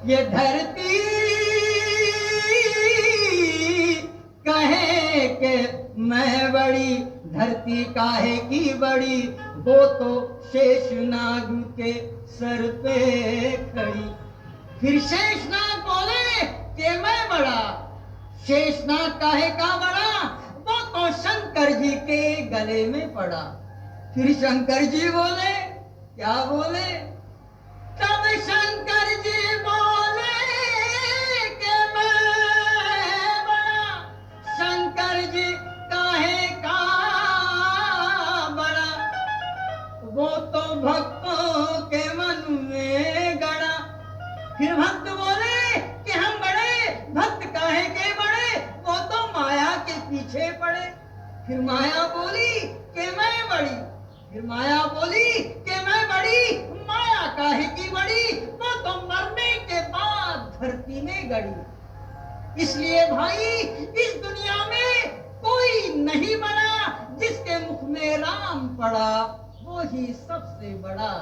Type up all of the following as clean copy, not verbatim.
ये धरती कहे कि मैं बड़ी, धरती काहे की बड़ी, वो तो शेषनाग के सर पे खड़ी। फिर शेषनाग बोले कि मैं बड़ा। शेषनाग काहे का बड़ा, वो तो शंकर जी के गले में पड़ा। फिर शंकर जी बोले, क्या बोले? तब शंकर जी बोले कि मैं बड़ा। शंकर जी काहे का बड़ा, वो तो भक्तों के मन में गड़ा। फिर भक्त बोले कि हम बड़े, भक्त काहे के बड़े, वो तो माया के पीछे पड़े। फिर माया बोली कि मैं बड़ी। फिर माया बोली कि मैं बड़ी, माया काहे की बड़ी, वो तो मरने के बाद धरती में गड़ी। इसलिए भाई इस दुनिया में कोई नहीं बड़ा, जिसके मुख में राम पड़ा वो ही सबसे बड़ा।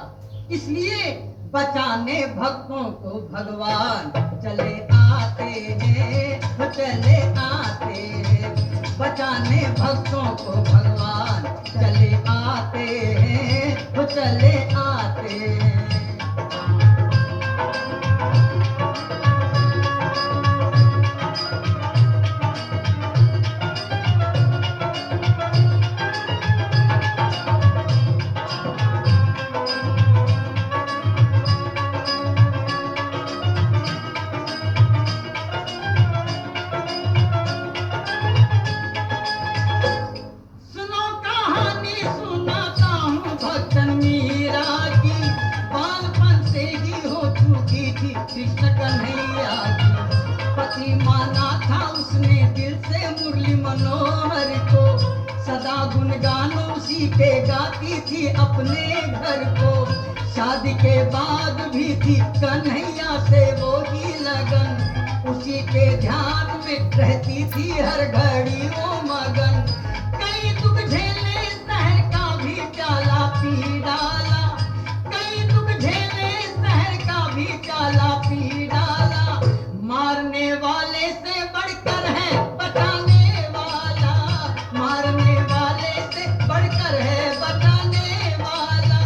इसलिए बचाने भक्तों को भगवान चले आते हैं, चले आते हैं। बचाने भक्तों को भगवान चले आते हैं, वो चले आते हैं। सुनो कहानी सुनाता हूँ भक्तन मीरा की, बालपन से ही हो चुकी थी कृष्ण कन्हैया की। पति माना था उसने दिल से मुरली मनोहर को, सदा गुणगान उसी के गाती थी अपने घर को। शादी के बाद भी थी कन्हैया से वो ही लगन, उसी के ध्यान में रहती थी हर घड़ी वो मगन। कई दुख झेले शहर का भी प्याला पी डाला, कई दुख झेले शहर का भी प्याला पी डाला। मारने वाले से बढ़कर है बचाने वाला, मारने वाले से बढ़कर है बचाने वाला।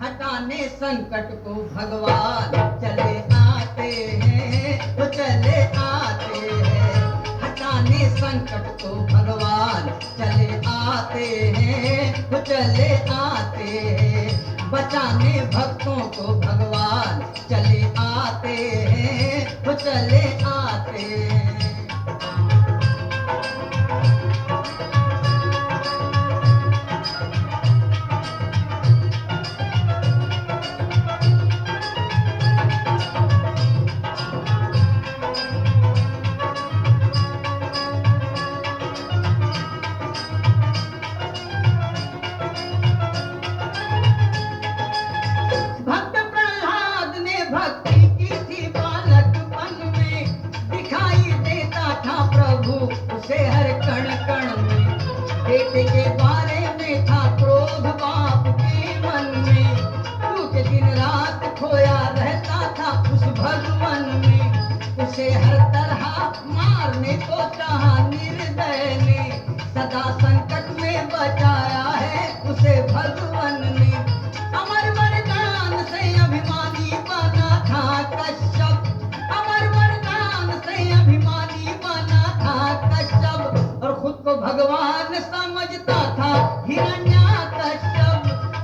हटाने संकट को भगवान चले आते हैं, वो चले आते हैं। हटाने संकट को भगवान चले आते हैं, वो चले आते हैं। बचाने भक्तों को भगवान चले आते हैं, वो चले आते हैं। भक्त प्रहलाद ने भक्ति की थी बालकपन में, दिखाई देता था प्रभु उसे हर कण कण में। बेटे के बारे में था क्रोध बाप के मन में, क्योंकि दिन रात खोया रहता था उस भगवन में। उसे हर तरह मारने को चाहा निर्दय ने, सदा संकट में बचाया है उसे भगवन ने। अमर वरदान से अभिमानी बना था कश्यप, अमर वरदान से अभिमानी बना था कश्यप। और खुद को भगवान समझता था हिरण्याकश्यप,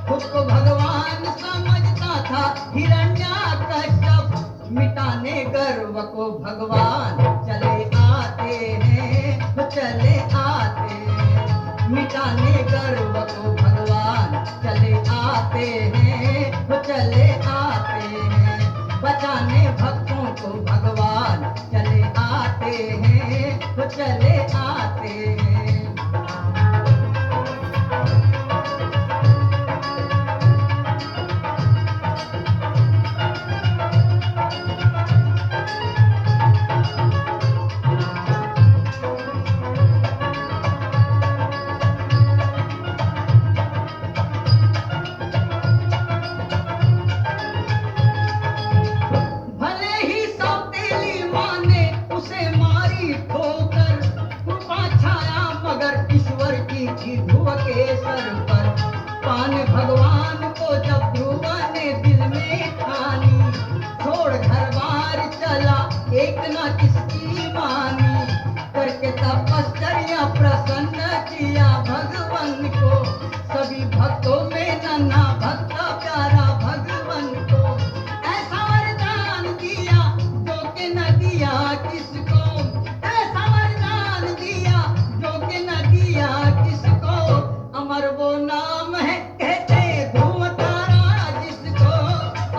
खुद को भगवान समझता था हिरण्याकश्यप। मिटाने गर्व को भगवान चले आते हैं, वो चले आते हैं। मिटाने गर्व को भगवान चले आते हैं, वो चले आते हैं। बचाने भक्तों को भगवान चले आते हैं, वो चले आते हैं।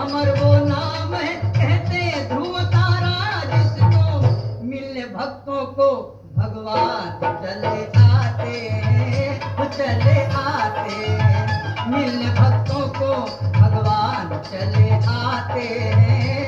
अमर वो नाम है कहते ध्रुव तारा, जिसको मिलने भक्तों को भगवान चले आते हैं, वो चले आते हैं। मिलने भक्तों को भगवान चले आते हैं।